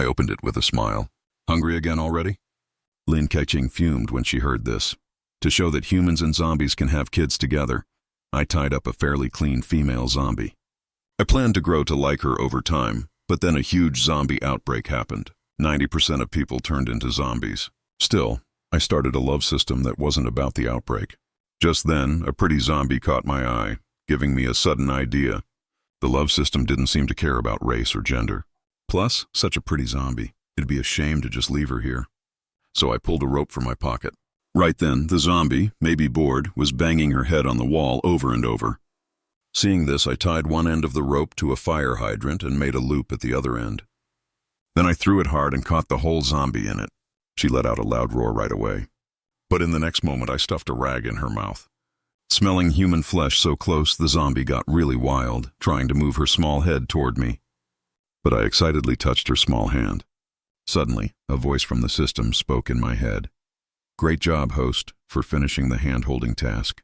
opened it with a smile. Hungry again already? Lin Keqing fumed when she heard this. To show that humans and zombies can have kids together, I tied up a fairly clean female zombie. I planned to grow to like her over time, but then a huge zombie outbreak happened. 90% of people turned into zombies. Still, I started a love system that wasn't about the outbreak. Just then, a pretty zombie caught my eye, giving me a sudden idea. The love system didn't seem to care about race or gender. Plus, such a pretty zombie. It'd be a shame to just leave her here. So I pulled a rope from my pocket. Right then, the zombie, maybe bored, was banging her head on the wall over and over. Seeing this, I tied one end of the rope to a fire hydrant and made a loop at the other end. Then I threw it hard and caught the whole zombie in it. She let out a loud roar right away. But in the next moment, I stuffed a rag in her mouth. Smelling human flesh so close, the zombie got really wild, trying to move her small head toward me. But I excitedly touched her small hand. Suddenly, a voice from the system spoke in my head. Great job, host, for finishing the hand-holding task.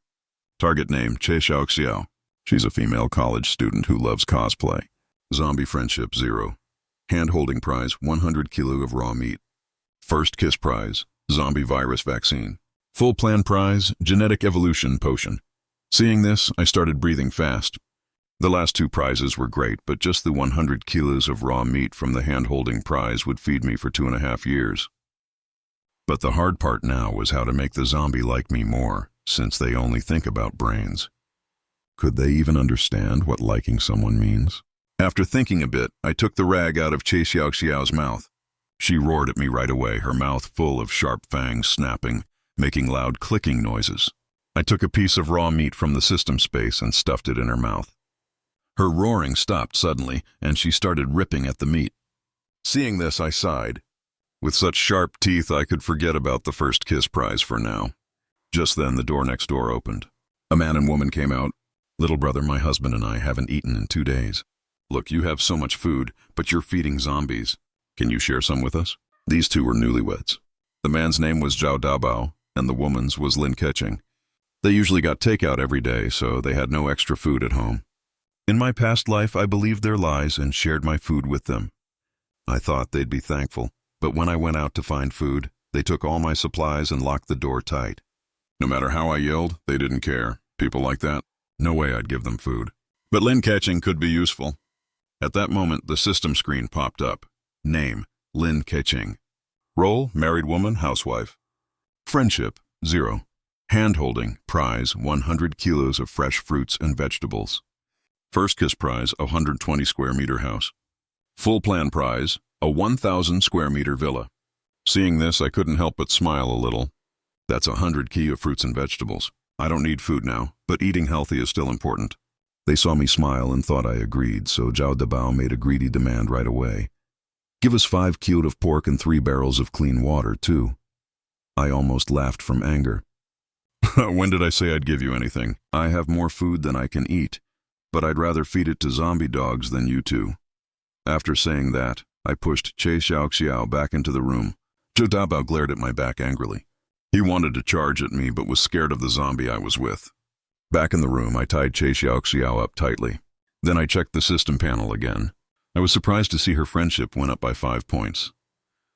Target name, Che Xiaoxiao. She's a female college student who loves cosplay. Zombie friendship, 0. Hand-holding prize, 100 kilo of raw meat. First kiss prize, zombie virus vaccine. Full plan prize, genetic evolution potion. Seeing this, I started breathing fast. The last 2 prizes were great, but just the 100 kilos of raw meat from the hand-holding prize would feed me for 2.5 years. But the hard part now was how to make the zombie like me more, since they only think about brains. Could they even understand what liking someone means? After thinking a bit, I took the rag out of Che Xiaoxiao's mouth. She roared at me right away, her mouth full of sharp fangs snapping, making loud clicking noises. I took a piece of raw meat from the system space and stuffed it in her mouth. Her roaring stopped suddenly, and she started ripping at the meat. Seeing this, I sighed. With such sharp teeth, I could forget about the first kiss prize for now. Just then, the door next door opened. A man and woman came out. Little brother, my husband and I haven't eaten in 2 days. Look, you have so much food, but you're feeding zombies. Can you share some with us? These two were newlyweds. The man's name was Zhao Dabao, and the woman's was Lin Keqing. They usually got takeout every day, so they had no extra food at home. In my past life, I believed their lies and shared my food with them. I thought they'd be thankful, but when I went out to find food, they took all my supplies and locked the door tight. No matter how I yelled, they didn't care. People like that, no way I'd give them food. But Lin Keqing could be useful. At that moment, the system screen popped up. Name, Lin Keqing. Role, married woman, housewife. Friendship, 0. Hand-holding, prize, 100 kilos of fresh fruits and vegetables. First kiss prize, a 120 square meter house. Full plan prize, a 1,000 square meter villa. Seeing this, I couldn't help but smile a little. That's 100 ki of fruits and vegetables. I don't need food now, but eating healthy is still important. They saw me smile and thought I agreed, so Zhao Dabao made a greedy demand right away. Give us 5 kilos of pork and 3 barrels of clean water, too. I almost laughed from anger. When did I say I'd give you anything? I have more food than I can eat, but I'd rather feed it to zombie dogs than you two. After saying that, I pushed Che Xiaoxiao back into the room. Zhao Dabao glared at my back angrily. He wanted to charge at me, but was scared of the zombie I was with. Back in the room, I tied Che Xiaoxiao up tightly. Then I checked the system panel again. I was surprised to see her friendship went up by 5 points.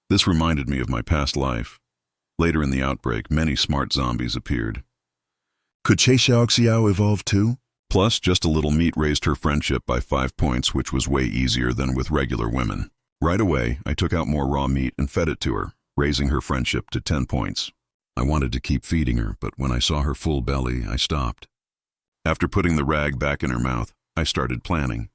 This reminded me of my past life. Later in the outbreak, many smart zombies appeared. Could Che Xiaoxiao evolve too? Plus, just a little meat raised her friendship by 5 points, which was way easier than with regular women. Right away, I took out more raw meat and fed it to her, raising her friendship to 10 points. I wanted to keep feeding her, but when I saw her full belly, I stopped. After putting the rag back in her mouth, I started planning.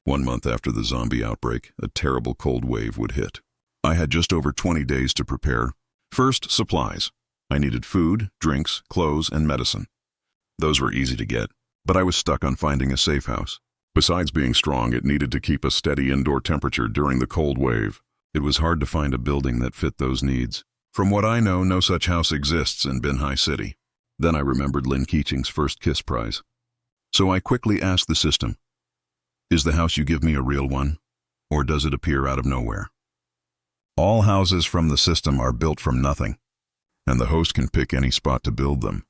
1 month after the zombie outbreak, a terrible cold wave would hit. I had just over 20 days to prepare. First, supplies. I needed food, drinks, clothes, and medicine. Those were easy to get, but I was stuck on finding a safe house. Besides being strong, it needed to keep a steady indoor temperature during the cold wave. It was hard to find a building that fit those needs. From what I know, no such house exists in Binhai City. Then I remembered Lin Keqing's first kiss prize. So I quickly asked the system, is the house you give me a real one, or does it appear out of nowhere? All houses from the system are built from nothing, and the host can pick any spot to build them.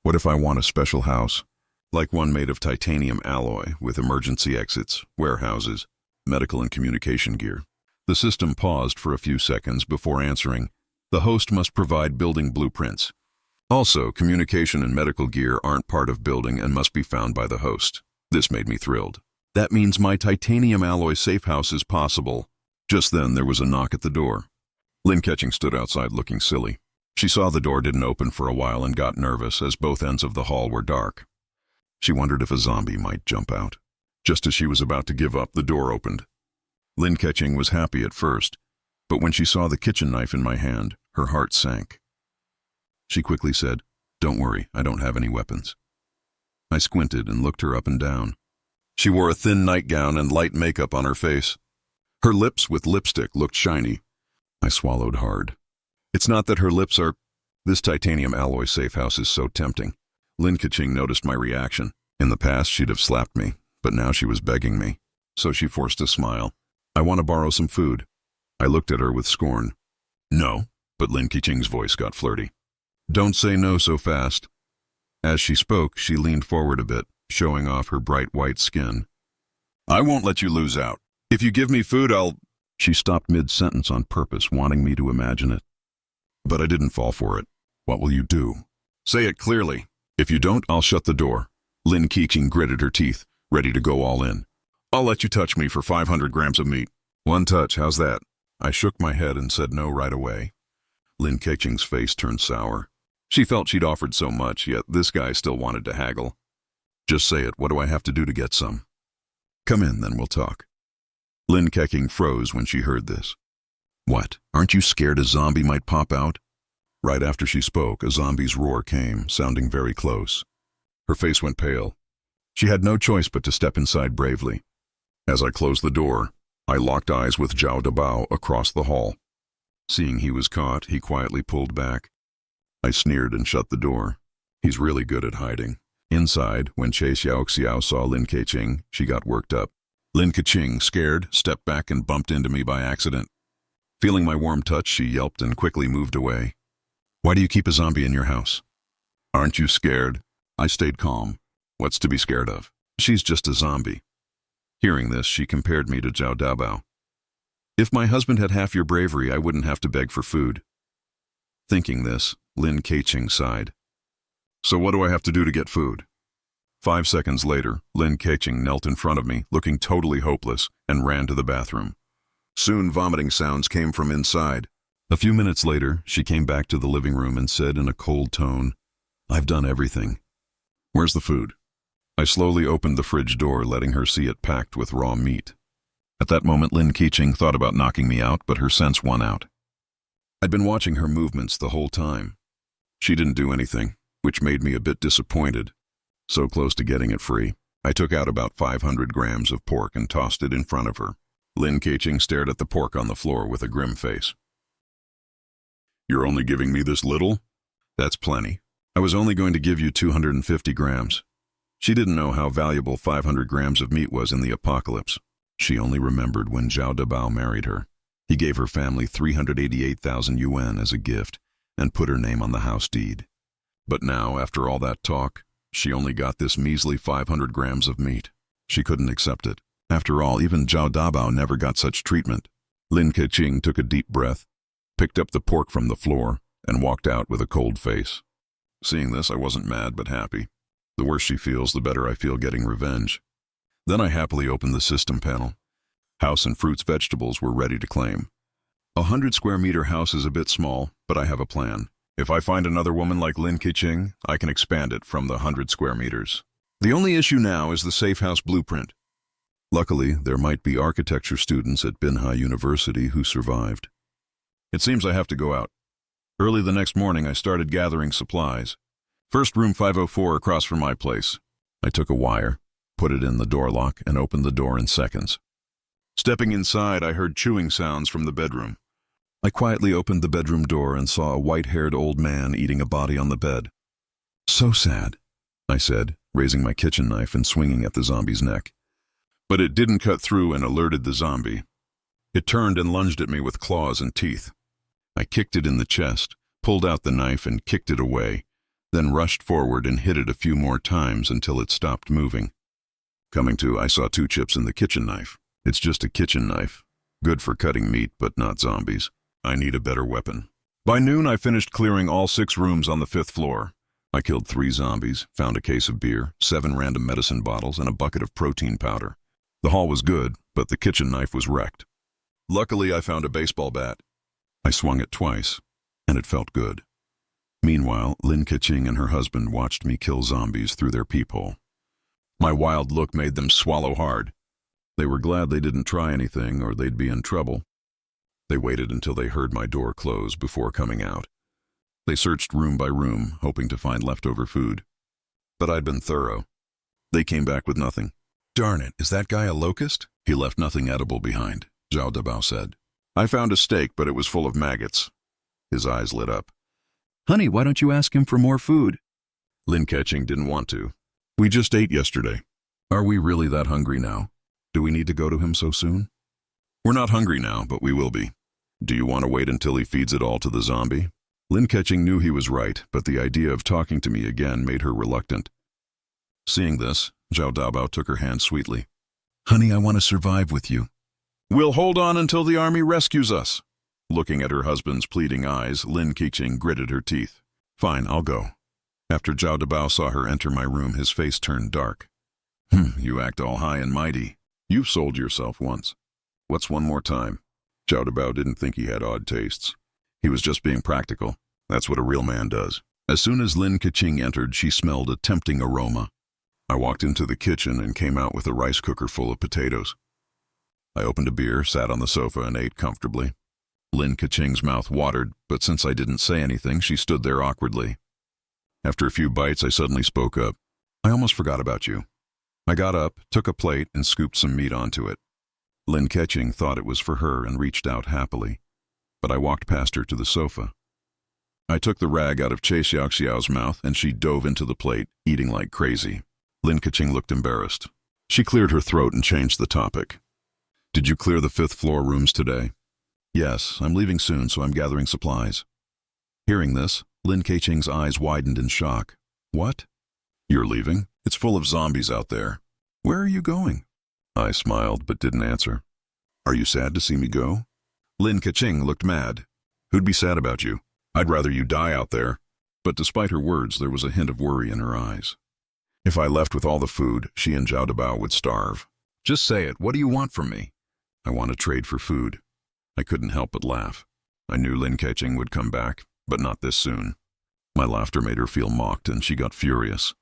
What if I want a special house, like one made of titanium alloy with emergency exits, warehouses, medical and communication gear? The system paused for a few seconds before answering. The host must provide building blueprints. Also, communication and medical gear aren't part of building and must be found by the host. This made me thrilled. That means my titanium alloy safe house is possible. Just then, there was a knock at the door. Lynn Ketching stood outside looking silly. She saw the door didn't open for a while and got nervous as both ends of the hall were dark. She wondered if a zombie might jump out. Just as she was about to give up, the door opened. Lynn Ketching was happy at first, but when she saw the kitchen knife in my hand, her heart sank. She quickly said, "Don't worry, I don't have any weapons." I squinted and looked her up and down. She wore a thin nightgown and light makeup on her face. Her lips with lipstick looked shiny. I swallowed hard. It's not that her lips are... This titanium alloy safe house is so tempting. Lynn Ketching noticed my reaction. In the past, she'd have slapped me, but now she was begging me. So she forced a smile. "I want to borrow some food." I looked at her with scorn. "No," but Lynn Ketching's voice got flirty. "Don't say no so fast." As she spoke, she leaned forward a bit, showing off her bright white skin. "I won't let you lose out. If you give me food, I'll..." She stopped mid-sentence on purpose, wanting me to imagine it. But I didn't fall for it. "What will you do?" "Say it clearly. If you don't, I'll shut the door." Lynn Ketching gritted her teeth, ready to go all in. "I'll let you touch me for 500 grams of meat." "One touch, how's that?" I shook my head and said no right away. Lynn Ketching's face turned sour. She felt she'd offered so much, yet this guy still wanted to haggle. "Just say it. What do I have to do to get some?" "Come in, then we'll talk." Lynn Ketching froze when she heard this. "What? Aren't you scared a zombie might pop out?" Right after she spoke, a zombie's roar came, sounding very close. Her face went pale. She had no choice but to step inside bravely. As I closed the door, I locked eyes with Zhao Dabao across the hall. Seeing he was caught, he quietly pulled back. I sneered and shut the door. He's really good at hiding. Inside, when Che Xiaoxiao saw Lynn Ketching, she got worked up. Lynn Ketching, scared, stepped back and bumped into me by accident. Feeling my warm touch, she yelped and quickly moved away. "Why do you keep a zombie in your house?" "Aren't you scared?" I stayed calm. "What's to be scared of? She's just a zombie." Hearing this, she compared me to Zhao Dabao. "If my husband had half your bravery, I wouldn't have to beg for food." Thinking this, Lynn Ketching sighed. "So what do I have to do to get food?" 5 seconds later, Lynn Ketching knelt in front of me, looking totally hopeless, and ran to the bathroom. Soon vomiting sounds came from inside. A few minutes later, she came back to the living room and said in a cold tone, "I've done everything." "Where's the food?" I slowly opened the fridge door, letting her see it packed with raw meat. At that moment, Lynn Ketching thought about knocking me out, but her sense won out. I'd been watching her movements the whole time. She didn't do anything, which made me a bit disappointed. So close to getting it free, I took out about 500 grams of pork and tossed it in front of her. Lynn Ketching stared at the pork on the floor with a grim face. "You're only giving me this little?" "That's plenty. I was only going to give you 250 grams. She didn't know how valuable 500 grams of meat was in the apocalypse. She only remembered when Zhao Dabao married her. He gave her family 388,000 yuan as a gift and put her name on the house deed. But now, after all that talk, she only got this measly 500 grams of meat. She couldn't accept it. After all, even Zhao Dabao never got such treatment. Lynn Ketching took a deep breath, picked up the pork from the floor, and walked out with a cold face. Seeing this, I wasn't mad but happy. The worse she feels, the better I feel getting revenge. Then I happily opened the system panel. House and fruits vegetables were ready to claim. 100 square meter house is a bit small, but I have a plan. If I find another woman like Lynn Ketching, I can expand it from the 100 square meters. The only issue now is the safe house blueprint. Luckily, there might be architecture students at Binhai University who survived. It seems I have to go out. Early the next morning, I started gathering supplies. First, room 504 across from my place. I took a wire, put it in the door lock, and opened the door in seconds. Stepping inside, I heard chewing sounds from the bedroom. I quietly opened the bedroom door and saw a white-haired old man eating a body on the bed. "So sad," I said, raising my kitchen knife and swinging at the zombie's neck. But it didn't cut through and alerted the zombie. It turned and lunged at me with claws and teeth. I kicked it in the chest, pulled out the knife and kicked it away, then rushed forward and hit it a few more times until it stopped moving. Coming to, I saw 2 chips in the kitchen knife. It's just a kitchen knife. Good for cutting meat, but not zombies. I need a better weapon. By noon, I finished clearing all 6 rooms on the 5th floor. I killed 3 zombies, found a case of beer, 7 random medicine bottles, and a bucket of protein powder. The haul was good, but the kitchen knife was wrecked. Luckily, I found a baseball bat. I swung it twice, and it felt good. Meanwhile, Lin Keqing and her husband watched me kill zombies through their peephole. My wild look made them swallow hard. They were glad they didn't try anything or they'd be in trouble. They waited until they heard my door close before coming out. They searched room by room, hoping to find leftover food. But I'd been thorough. They came back with nothing. "Darn it, is that guy a locust?" "He left nothing edible behind," Zhao Dabao said. "I found a steak, but it was full of maggots." His eyes lit up. "Honey, why don't you ask him for more food?" Lin Keqing didn't want to. "We just ate yesterday. Are we really that hungry now? Do we need to go to him so soon?" "We're not hungry now, but we will be. Do you want to wait until he feeds it all to the zombie?" Lin Keqing knew he was right, but the idea of talking to me again made her reluctant. Seeing this, Zhao Dabao took her hand sweetly. "Honey, I want to survive with you." "We'll hold on until the army rescues us." Looking at her husband's pleading eyes, Lin Keqing gritted her teeth. "Fine, I'll go." After Zhao Dabao saw her enter my room, his face turned dark. You act all high and mighty. You've sold yourself once. What's one more time?" Zhao Dabao didn't think he had odd tastes. He was just being practical. That's what a real man does. As soon as Lin Keqing entered, she smelled a tempting aroma. I walked into the kitchen and came out with a rice cooker full of potatoes. I opened a beer, sat on the sofa, and ate comfortably. Lin Keqing's mouth watered, but since I didn't say anything, she stood there awkwardly. After a few bites, I suddenly spoke up. "I almost forgot about you." I got up, took a plate, and scooped some meat onto it. Lin Keqing thought it was for her and reached out happily, but I walked past her to the sofa. I took the rag out of Che Xiaoxiao's mouth, and she dove into the plate, eating like crazy. Lin Keqing looked embarrassed. She cleared her throat and changed the topic. "Did you clear the 5th floor rooms today?" "Yes, I'm leaving soon, so I'm gathering supplies." Hearing this, Lin Keqing's eyes widened in shock. "What? You're leaving? It's full of zombies out there. Where are you going?" I smiled but didn't answer. "Are you sad to see me go?" Lin Keqing looked mad. "Who'd be sad about you? I'd rather you die out there." But despite her words, there was a hint of worry in her eyes. If I left with all the food, she and Zhao Dabao would starve. "Just say it. What do you want from me?" "I want to trade for food." I couldn't help but laugh. I knew Lin Keqing would come back, but not this soon. My laughter made her feel mocked, and she got furious.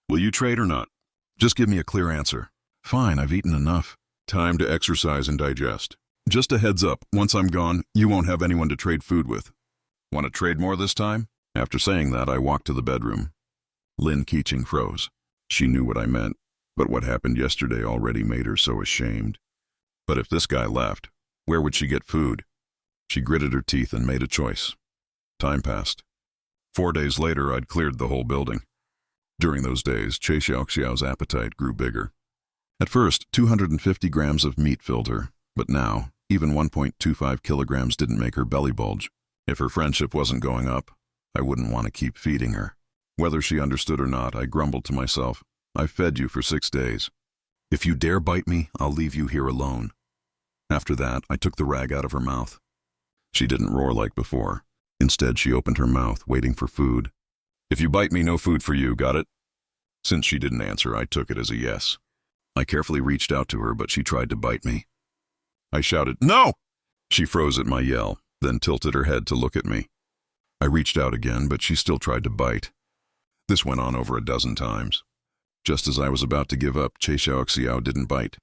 "Will you trade or not? Just give me a clear answer." "Fine, I've eaten enough. Time to exercise and digest. Just a heads up, once I'm gone, you won't have anyone to trade food with. Want to trade more this time?" After saying that, I walked to the bedroom. Lin Keqing froze. She knew what I meant, but what happened yesterday already made her so ashamed. But if this guy left, where would she get food? She gritted her teeth and made a choice. Time passed. 4 days later, I'd cleared the whole building. During those days, Che Xiaoxiao's appetite grew bigger. At first, 250 grams of meat filled her, but now, even 1.25 kilograms didn't make her belly bulge. If her friendship wasn't going up, I wouldn't want to keep feeding her. Whether she understood or not, I grumbled to myself, "I've fed you for 6 days. If you dare bite me, I'll leave you here alone." After that, I took the rag out of her mouth. She didn't roar like before. Instead, she opened her mouth, waiting for food. "If you bite me, no food for you, got it?" Since she didn't answer, I took it as a yes. I carefully reached out to her, but she tried to bite me. I shouted, "No!" She froze at my yell, then tilted her head to look at me. I reached out again, but she still tried to bite. This went on over a dozen times. Just as I was about to give up, Che Xiaoxiao didn't bite.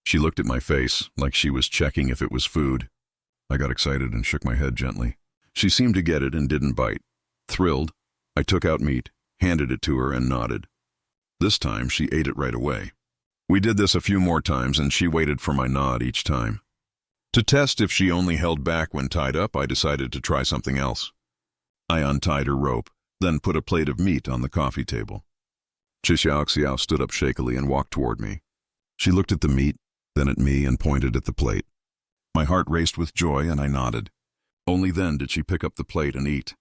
She looked at my face, like she was checking if it was food. I got excited and shook my head gently. She seemed to get it and didn't bite. Thrilled, I took out meat, handed it to her, and nodded. This time, she ate it right away. We did this a few more times, and she waited for my nod each time. To test if she only held back when tied up, I decided to try something else. I untied her rope, then put a plate of meat on the coffee table. Che Xiaoxiao stood up shakily and walked toward me. She looked at the meat, then at me, and pointed at the plate. My heart raced with joy, and I nodded. Only then did she pick up the plate and eat.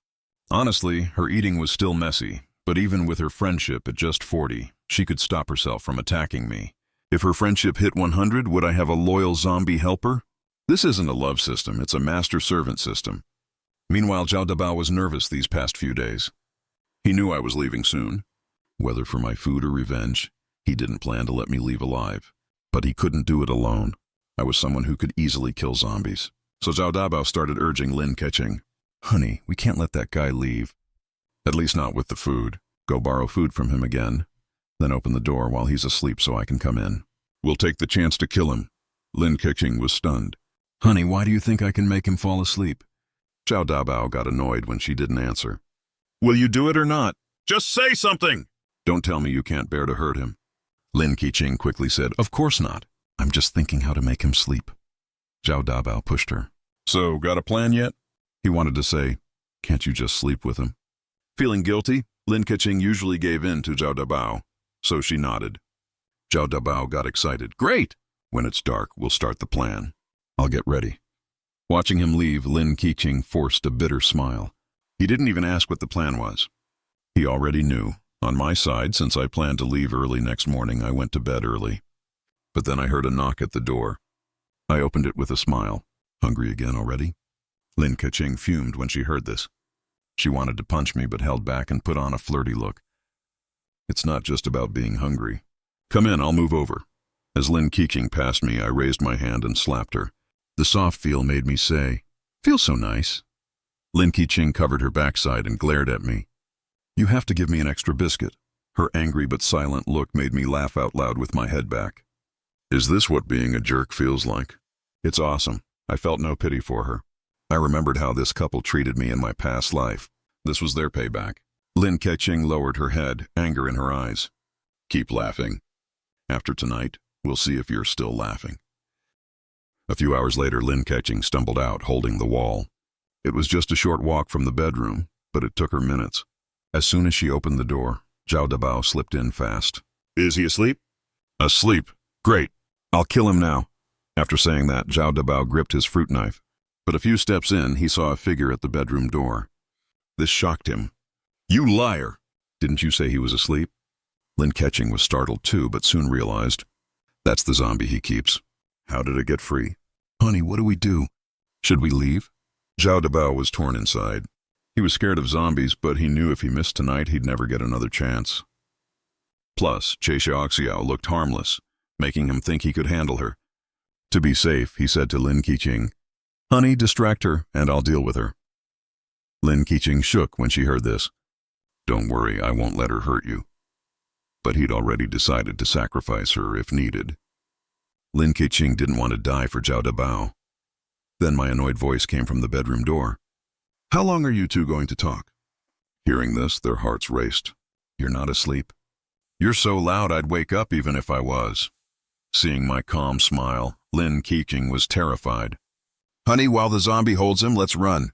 Honestly, her eating was still messy, but even with her friendship at just 40, she could stop herself from attacking me. If her friendship hit 100, would I have a loyal zombie helper? This isn't a love system, it's a master-servant system. Meanwhile, Zhao Dabao was nervous these past few days. He knew I was leaving soon. Whether for my food or revenge, he didn't plan to let me leave alive. But he couldn't do it alone. I was someone who could easily kill zombies. So Zhao Dabao started urging Lin Keqing. Honey, we can't let that guy leave. At least not with the food. Go borrow food from him again. Then open the door while he's asleep so I can come in. We'll take the chance to kill him. Lin Keqing was stunned. Honey, why do you think I can make him fall asleep? Zhao Dabao got annoyed when she didn't answer. Will you do it or not? Just say something! Don't tell me you can't bear to hurt him. Lin Keqing quickly said, Of course not. I'm just thinking how to make him sleep. Zhao Dabao pushed her. So, got a plan yet? He wanted to say, Can't you just sleep with him? Feeling guilty, Lin Keqing usually gave in to Zhao Dabao, so she nodded. Zhao Dabao got excited. Great! When it's dark, we'll start the plan. I'll get ready. Watching him leave, Lin Keqing forced a bitter smile. He didn't even ask what the plan was. He already knew. On my side, since I planned to leave early next morning, I went to bed early. But then I heard a knock at the door. I opened it with a smile. Hungry again already? Lin Keqing fumed when she heard this. She wanted to punch me but held back and put on a flirty look. It's not just about being hungry. Come in, I'll move over. As Lin Keqing passed me, I raised my hand and slapped her. The soft feel made me say, Feels so nice. Lin Keqing covered her backside and glared at me. You have to give me an extra biscuit. Her angry but silent look made me laugh out loud with my head back. Is this what being a jerk feels like? It's awesome. I felt no pity for her. I remembered how this couple treated me in my past life. This was their payback. Lin Keqing lowered her head, anger in her eyes. Keep laughing. After tonight, we'll see if you're still laughing. A few hours later, Lin Keqing stumbled out, holding the wall. It was just a short walk from the bedroom, but it took her minutes. As soon as she opened the door, Zhao Dabao slipped in fast. Is he asleep? Asleep. Great. I'll kill him now. After saying that, Zhao Dabao gripped his fruit knife. But a few steps in, he saw a figure at the bedroom door. This shocked him. You liar! Didn't you say he was asleep? Lin Keqing was startled too, but soon realized. That's the zombie he keeps. How did it get free? Honey, what do we do? Should we leave? Zhao Dabao was torn inside. He was scared of zombies, but he knew if he missed tonight, he'd never get another chance. Plus, Che Xiaoxiao looked harmless, making him think he could handle her. To be safe, he said to Lin Keqing, Honey, distract her, and I'll deal with her. Lin Keqing shook when she heard this. Don't worry, I won't let her hurt you. But he'd already decided to sacrifice her if needed. Lin Keqing didn't want to die for Zhao Dabao. Then my annoyed voice came from the bedroom door. How long are you two going to talk? Hearing this, their hearts raced. You're not asleep? You're so loud I'd wake up even if I was. Seeing my calm smile, Lin Keqing was terrified. Honey, while the zombie holds him, let's run.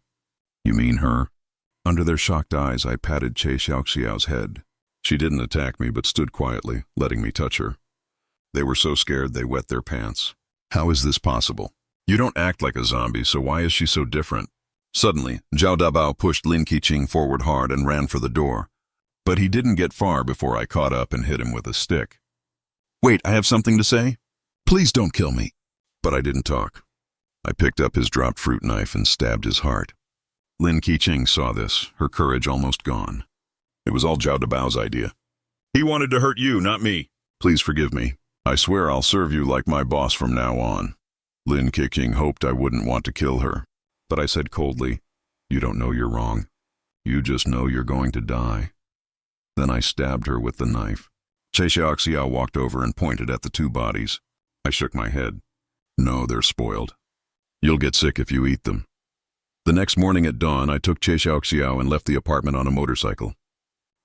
You mean her? Under their shocked eyes, I patted Che Xiaoxiao's head. She didn't attack me but stood quietly, letting me touch her. They were so scared they wet their pants. How is this possible? You don't act like a zombie, so why is she so different? Suddenly, Zhao Dabao pushed Lin Keqing forward hard and ran for the door. But he didn't get far before I caught up and hit him with a stick. Wait, I have something to say? Please don't kill me. But I didn't talk. I picked up his dropped fruit knife and stabbed his heart. Lin Keqing saw this, her courage almost gone. It was all Zhao Dabao's idea. He wanted to hurt you, not me. Please forgive me. I swear I'll serve you like my boss from now on. Lin Keqing hoped I wouldn't want to kill her. But I said coldly, You don't know you're wrong. You just know you're going to die. Then I stabbed her with the knife. Che Xiaoxiao walked over and pointed at the two bodies. I shook my head. No, they're spoiled. You'll get sick if you eat them. The next morning at dawn, I took Che Xiaoxiao and left the apartment on a motorcycle.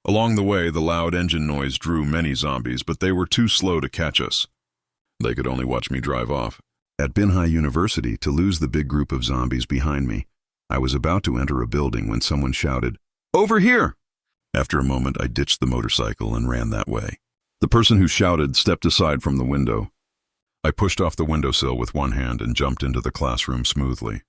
Along the way, the loud engine noise drew many zombies, but they were too slow to catch us. They could only watch me drive off. At Binhai University, to lose the big group of zombies behind me, I was about to enter a building when someone shouted, Over here! After a moment, I ditched the motorcycle and ran that way. The person who shouted stepped aside from the window. I pushed off the windowsill with one hand and jumped into the classroom smoothly.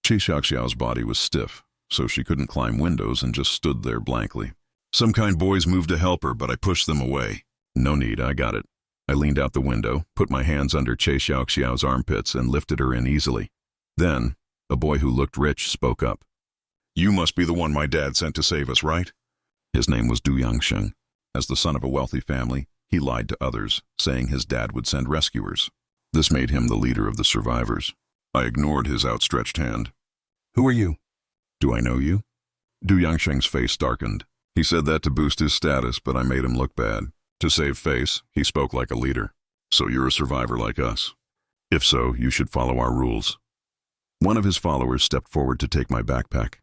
Chi Xiaoxiao's body was stiff, so she couldn't climb windows and just stood there blankly. Some kind boys moved to help her, but I pushed them away. No need, I got it. I leaned out the window, put my hands under Che Xiaoxiao's armpits and lifted her in easily. Then, a boy who looked rich spoke up. "You must be the one my dad sent to save us, right?" His name was Du Yangsheng. As the son of a wealthy family, he lied to others, saying his dad would send rescuers. This made him the leader of the survivors. I ignored his outstretched hand. "Who are you?" "Do I know you?" Du Yangsheng's face darkened. He said that to boost his status, but I made him look bad. To save face, he spoke like a leader. "So you're a survivor like us? If so, you should follow our rules." One of his followers stepped forward to take my backpack.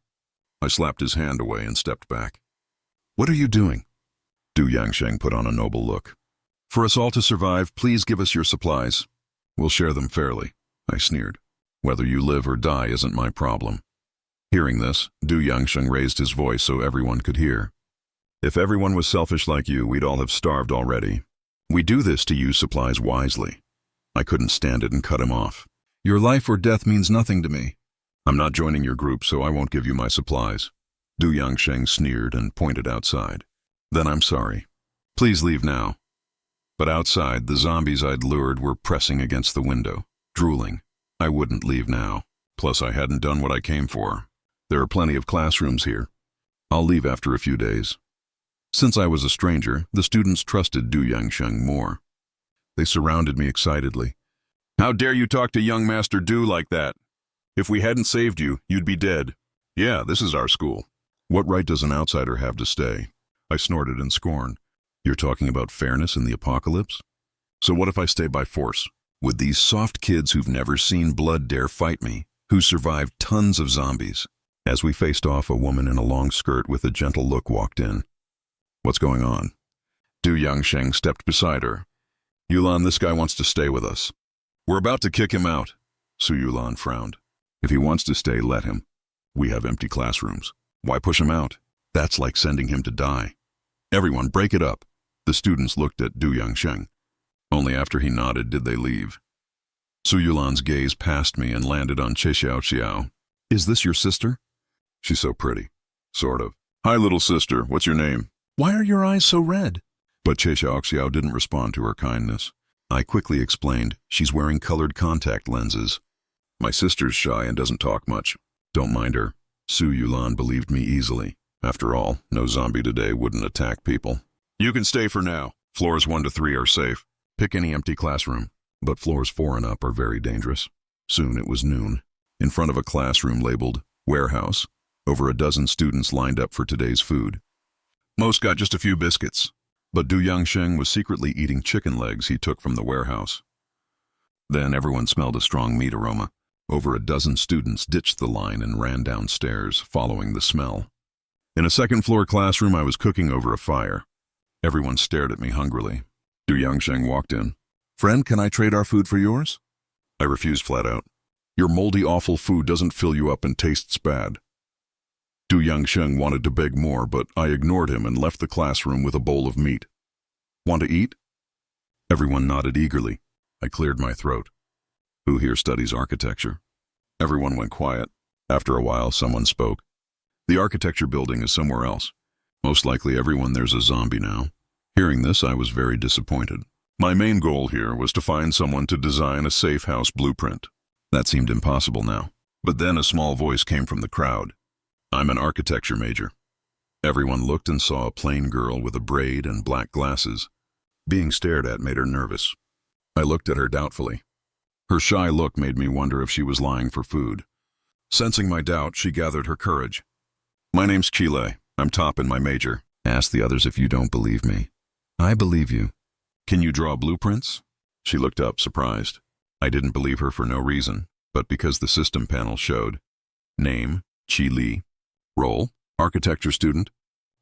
I slapped his hand away and stepped back. "What are you doing?" Du Yangsheng put on a noble look. "For us all to survive, please give us your supplies. We'll share them fairly," I sneered. "Whether you live or die isn't my problem." Hearing this, Du Yangsheng raised his voice so everyone could hear. "If everyone was selfish like you, we'd all have starved already. We do this to use supplies wisely." I couldn't stand it and cut him off. "Your life or death means nothing to me. I'm not joining your group, so I won't give you my supplies." Du Yangsheng sneered and pointed outside. "Then I'm sorry. Please leave now." But outside, the zombies I'd lured were pressing against the window, drooling. I wouldn't leave now. Plus, I hadn't done what I came for. There are plenty of classrooms here. I'll leave after a few days. Since I was a stranger, the students trusted Du Yangsheng more. They surrounded me excitedly. "How dare you talk to young Master Du like that? If we hadn't saved you, you'd be dead. Yeah, this is our school. What right does an outsider have to stay?" I snorted in scorn. "You're talking about fairness in the apocalypse? So what if I stay by force? Would these soft kids who've never seen blood dare fight me, who survived tons of zombies?" As we faced off, a woman in a long skirt with a gentle look walked in. "What's going on?" Du Yangsheng stepped beside her. "Yulan, this guy wants to stay with us. We're about to kick him out." Su Yulan frowned. "If he wants to stay, let him. We have empty classrooms. Why push him out? That's like sending him to die. Everyone, break it up." The students looked at Du Yangsheng. Only after he nodded did they leave. Su Yulan's gaze passed me and landed on Che Xiaoxiao. "Is this your sister?" "She's so pretty." "Sort of." "Hi, little sister. What's your name?" "Why are your eyes so red?" But Che Xiaoxiao didn't respond to her kindness. I quickly explained, "She's wearing colored contact lenses. My sister's shy and doesn't talk much. Don't mind her." Su Yulan believed me easily. After all, no zombie today wouldn't attack people. "You can stay for now. Floors 1 to 3 are safe. Pick any empty classroom. But floors 4 and up are very dangerous." Soon it was noon. In front of a classroom labeled warehouse, over a dozen students lined up for today's food. Most got just a few biscuits, but Du Yangsheng was secretly eating chicken legs he took from the warehouse. Then everyone smelled a strong meat aroma. Over a dozen students ditched the line and ran downstairs, following the smell. In a second-floor classroom, I was cooking over a fire. Everyone stared at me hungrily. Du Yangsheng walked in. "Friend, can I trade our food for yours?" I refused flat out. "Your moldy, awful food doesn't fill you up and tastes bad." Du Yangsheng wanted to beg more, but I ignored him and left the classroom with a bowl of meat. "Want to eat?" Everyone nodded eagerly. I cleared my throat. "Who here studies architecture?" Everyone went quiet. After a while, someone spoke. "The architecture building is somewhere else. Most likely everyone there's a zombie now." Hearing this, I was very disappointed. My main goal here was to find someone to design a safe house blueprint. That seemed impossible now. But then a small voice came from the crowd. "I'm an architecture major." Everyone looked and saw a plain girl with a braid and black glasses. Being stared at made her nervous. I looked at her doubtfully. Her shy look made me wonder if she was lying for food. Sensing my doubt, she gathered her courage. "My name's Chile. I'm top in my major." "Ask the others if you don't believe me." "I believe you." "Can you draw blueprints?" She looked up, surprised. I didn't believe her for no reason, but because the system panel showed. Name, Chi Li. Role, architecture student.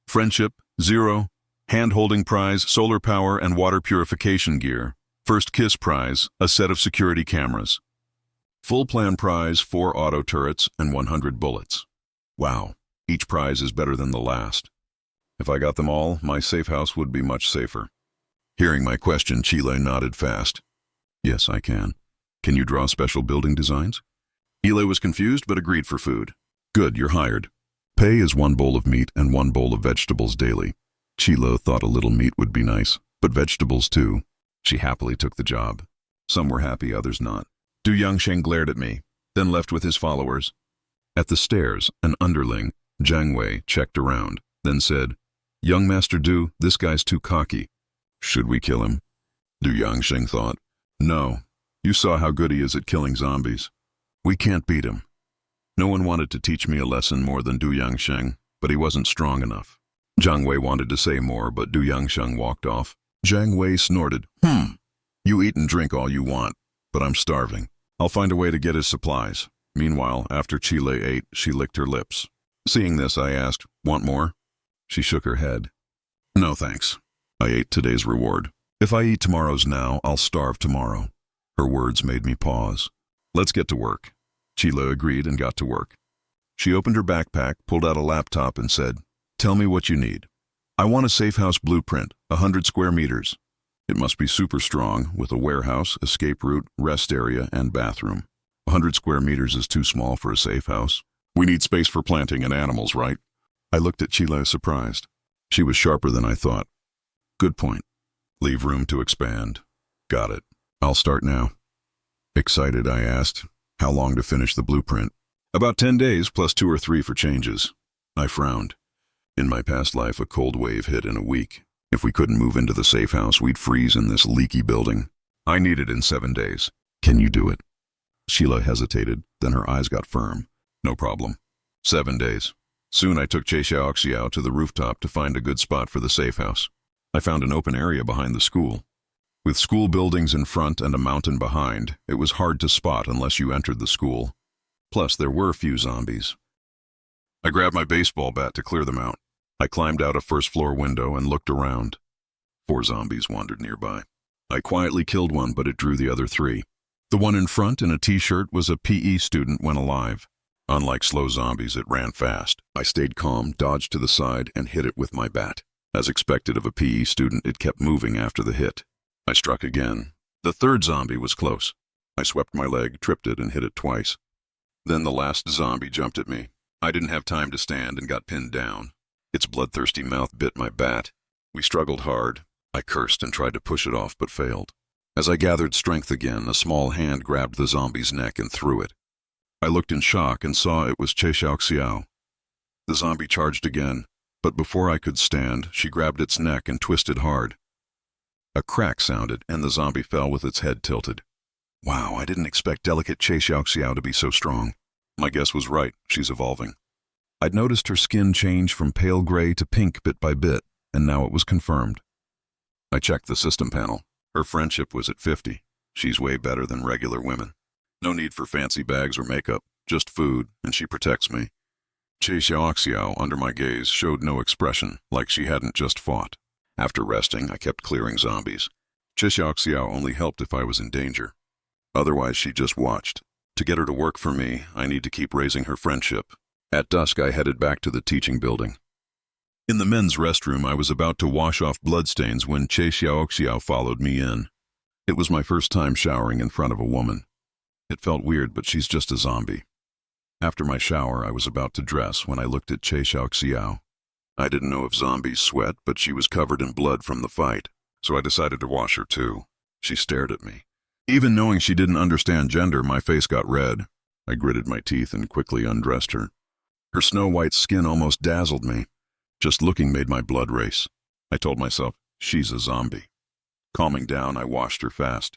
Friendship, 0. Hand-holding prize, solar power and water purification gear. First kiss prize, a set of security cameras. Full plan prize, 4 auto turrets and 100 bullets. Wow, each prize is better than the last. If I got them all, my safe house would be much safer. Hearing my question, Chile nodded fast. "Yes, I can. Can you draw special building designs?" Ile was confused but agreed for food. "Good, you're hired. Pay is 1 bowl of meat and 1 bowl of vegetables daily." Chilo thought a little meat would be nice, but vegetables too. She happily took the job. Some were happy, others not. Du Yangsheng glared at me, then left with his followers. At the stairs, an underling, Jiang Wei, checked around, then said, "Young Master Du, this guy's too cocky. Should we kill him?" Du Yangsheng thought. "No. You saw how good he is at killing zombies. We can't beat him." No one wanted to teach me a lesson more than Du Yangsheng, but he wasn't strong enough. Jiang Wei wanted to say more, but Du Yangsheng walked off. Jiang Wei snorted. You eat and drink all you want, but I'm starving. I'll find a way to get his supplies." Meanwhile, after Chile ate, she licked her lips. Seeing this, I asked, "Want more?" She shook her head. "No, thanks. I ate today's reward. If I eat tomorrow's now, I'll starve tomorrow." Her words made me pause. "Let's get to work." Chile agreed and got to work. She opened her backpack, pulled out a laptop, and said, "Tell me what you need." "I want a safe house blueprint, 100 square meters. It must be super strong, with a warehouse, escape route, rest area, and bathroom. 100 square meters is too small for a safe house. We need space for planting and animals, right?" I looked at Chile surprised. She was sharper than I thought. "Good point. Leave room to expand." "Got it. I'll start now." Excited, I asked, "How long to finish the blueprint?" "About 10 days, plus 2 or 3 for changes." I frowned. In my past life, a cold wave hit in a week. If we couldn't move into the safe house, we'd freeze in this leaky building. I need it in 7 days. "Can you do it?" Sheila hesitated, then her eyes got firm. "No problem. 7 days." Soon I took Che Xiao to the rooftop to find a good spot for the safe house. I found an open area behind the school. With school buildings in front and a mountain behind, it was hard to spot unless you entered the school. Plus, there were few zombies. I grabbed my baseball bat to clear them out. I climbed out a first-floor window and looked around. 4 zombies wandered nearby. I quietly killed one, but it drew the other 3. The one in front in a t-shirt was a PE student when alive. Unlike slow zombies, it ran fast. I stayed calm, dodged to the side, and hit it with my bat. As expected of a PE student, it kept moving after the hit. I struck again. The 3rd zombie was close. I swept my leg, tripped it, and hit it twice. Then the last zombie jumped at me. I didn't have time to stand and got pinned down. Its bloodthirsty mouth bit my bat. We struggled hard. I cursed and tried to push it off, but failed. As I gathered strength again, a small hand grabbed the zombie's neck and threw it. I looked in shock and saw it was Che Xiao. The zombie charged again, but before I could stand, she grabbed its neck and twisted hard. A crack sounded, and the zombie fell with its head tilted. Wow, I didn't expect delicate Che Xiao to be so strong. My guess was right, she's evolving. I'd noticed her skin change from pale gray to pink bit by bit, and now it was confirmed. I checked the system panel. Her friendship was at 50. She's way better than regular women. No need for fancy bags or makeup, just food, and she protects me. Che Xiao, under my gaze, showed no expression, like she hadn't just fought. After resting, I kept clearing zombies. Che Xiao only helped if I was in danger. Otherwise, she just watched. To get her to work for me, I need to keep raising her friendship. At dusk, I headed back to the teaching building. In the men's restroom, I was about to wash off bloodstains when Che Xiao followed me in. It was my first time showering in front of a woman. It felt weird, but she's just a zombie. After my shower, I was about to dress when I looked at Che Xiao. I didn't know if zombies sweat, but she was covered in blood from the fight, so I decided to wash her too. She stared at me. Even knowing she didn't understand gender, my face got red. I gritted my teeth and quickly undressed her. Her snow-white skin almost dazzled me. Just looking made my blood race. I told myself, she's a zombie. Calming down, I washed her fast.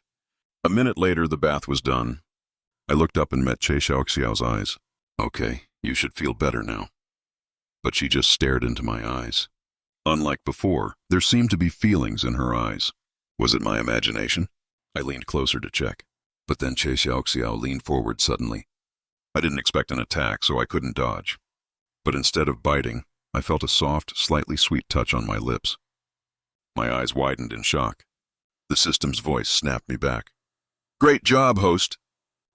A minute later, the bath was done. I looked up and met Che Xiao's eyes. Okay, you should feel better now. But she just stared into my eyes. Unlike before, there seemed to be feelings in her eyes. Was it my imagination? I leaned closer to check. But then Che Xiao leaned forward suddenly. I didn't expect an attack, so I couldn't dodge. But instead of biting, I felt a soft, slightly sweet touch on my lips. My eyes widened in shock. The system's voice snapped me back. Great job, host!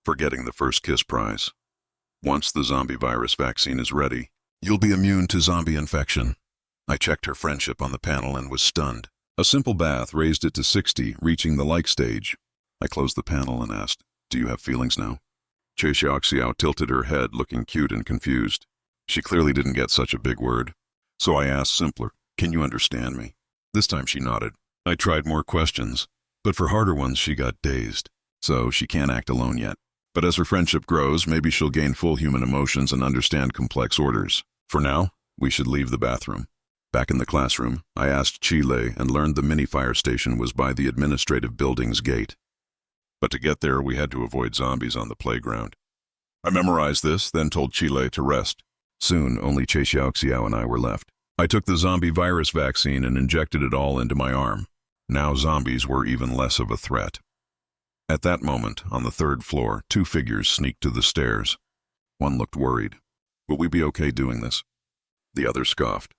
For getting the first kiss prize. Once the zombie virus vaccine is ready, you'll be immune to zombie infection. I checked her friendship on the panel and was stunned. A simple bath raised it to 60, reaching the like stage. I closed the panel and asked, do you have feelings now? Che Xiao tilted her head, looking cute and confused. She clearly didn't get such a big word. So I asked simpler, can you understand me? This time she nodded. I tried more questions. But for harder ones, she got dazed. So she can't act alone yet. But as her friendship grows, maybe she'll gain full human emotions and understand complex orders. For now, we should leave the bathroom. Back in the classroom, I asked Chile and learned the mini fire station was by the administrative building's gate. But to get there, we had to avoid zombies on the playground. I memorized this, then told Chile to rest. Soon, only Che Xiaoxiao and I were left. I took the zombie virus vaccine and injected it all into my arm. Now zombies were even less of a threat. At that moment, on the third floor, 2 figures sneaked to the stairs. One looked worried. Will we be okay doing this? The other scoffed.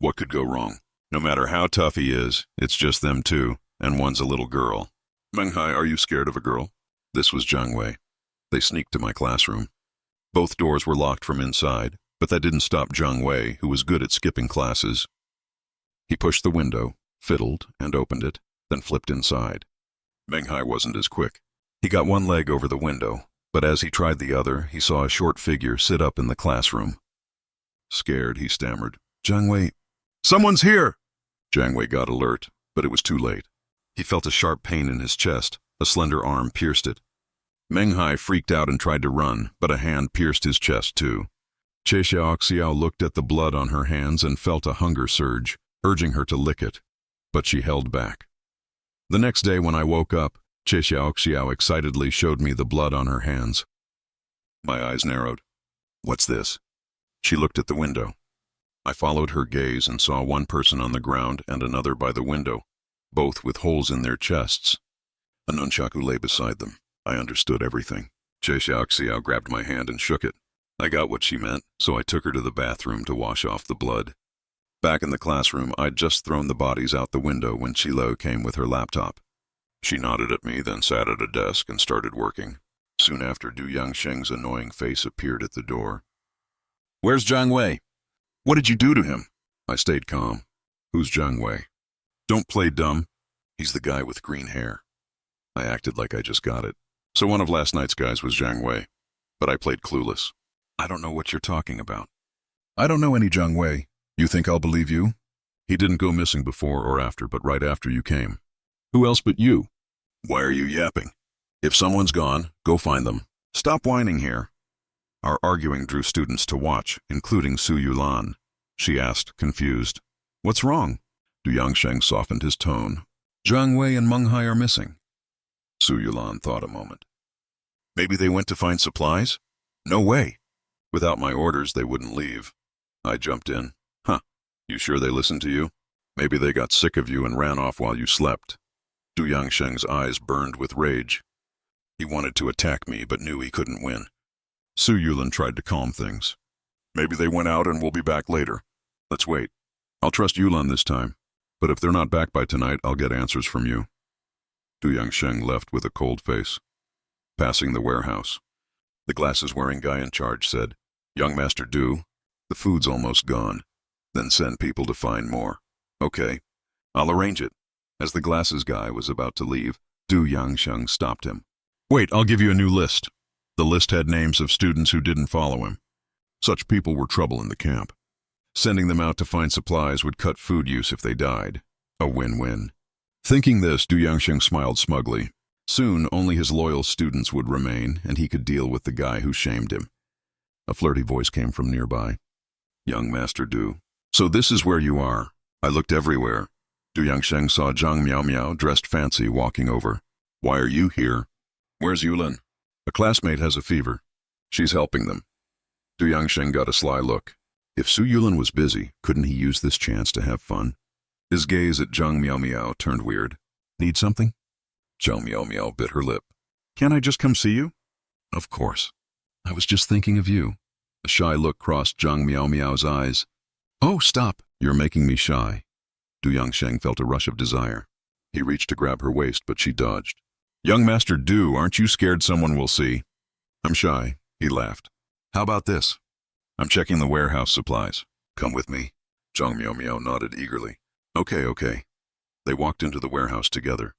What could go wrong? No matter how tough he is, it's just them two, and one's a little girl. Menghai, are you scared of a girl? This was Zhang Wei. They sneaked to my classroom. Both doors were locked from inside, but that didn't stop Zhang Wei, who was good at skipping classes. He pushed the window, fiddled, and opened it, then flipped inside. Menghai wasn't as quick. He got one leg over the window, but as he tried the other, he saw a short figure sit up in the classroom. Scared, he stammered, Zhang Wei, someone's here! Zhang Wei got alert, but it was too late. He felt a sharp pain in his chest. A slender arm pierced it. Menghai freaked out and tried to run, but a hand pierced his chest too. Che Xiaoxiao looked at the blood on her hands and felt a hunger surge, urging her to lick it, but she held back. The next day when I woke up, Che Xiaoxiao excitedly showed me the blood on her hands. My eyes narrowed. What's this? She looked at the window. I followed her gaze and saw one person on the ground and another by the window, both with holes in their chests. A nunchaku lay beside them. I understood everything. Che Xiaoxiao grabbed my hand and shook it. I got what she meant, so I took her to the bathroom to wash off the blood. Back in the classroom, I'd just thrown the bodies out the window when Chilo came with her laptop. She nodded at me, then sat at a desk and started working. Soon after, Du Yangsheng's annoying face appeared at the door. Where's Zhang Wei? What did you do to him? I stayed calm. Who's Zhang Wei? Don't play dumb. He's the guy with green hair. I acted like I just got it. So one of last night's guys was Zhang Wei, but I played clueless. I don't know what you're talking about. I don't know any Zhang Wei. You think I'll believe you? He didn't go missing before or after, but right after you came. Who else but you? Why are you yapping? If someone's gone, go find them. Stop whining here. Our arguing drew students to watch, including Su Yulan. She asked, confused. What's wrong? Du Yangsheng softened his tone. Zhang Wei and Menghai are missing. Su Yulan thought a moment. Maybe they went to find supplies? No way. Without my orders, they wouldn't leave. I jumped in. Huh, you sure they listened to you? Maybe they got sick of you and ran off while you slept. Du Yangsheng's eyes burned with rage. He wanted to attack me, but knew he couldn't win. Su Yulan tried to calm things. Maybe they went out and we'll be back later. Let's wait. I'll trust Yulan this time, but if they're not back by tonight, I'll get answers from you. Du Yangsheng left with a cold face. Passing the warehouse. The glasses-wearing guy in charge said, Young Master Du, the food's almost gone. Then send people to find more. Okay, I'll arrange it. As the glasses guy was about to leave, Du Yangsheng stopped him. Wait, I'll give you a new list. The list had names of students who didn't follow him. Such people were trouble in the camp. Sending them out to find supplies would cut food use if they died. A win-win. Thinking this, Du Yangsheng smiled smugly. Soon, only his loyal students would remain, and he could deal with the guy who shamed him. A flirty voice came from nearby. Young Master Du. So this is where you are. I looked everywhere. Du Yangsheng saw Zhang Miao Miao dressed fancy walking over. Why are you here? Where's Yulan? A classmate has a fever. She's helping them. Du Yangsheng got a sly look. If Su Yulan was busy, couldn't he use this chance to have fun? His gaze at Zhang Miao Miao turned weird. Need something? Zhang Miao Miao bit her lip. Can't I just come see you? Of course. I was just thinking of you. A shy look crossed Zhang Miao Miao's eyes. Oh, stop. You're making me shy. Du Yangsheng felt a rush of desire. He reached to grab her waist, but she dodged. Young Master Du, aren't you scared someone will see? I'm shy, he laughed. How about this? I'm checking the warehouse supplies. Come with me. Zhang Miao Miao nodded eagerly. Okay. They walked into the warehouse together.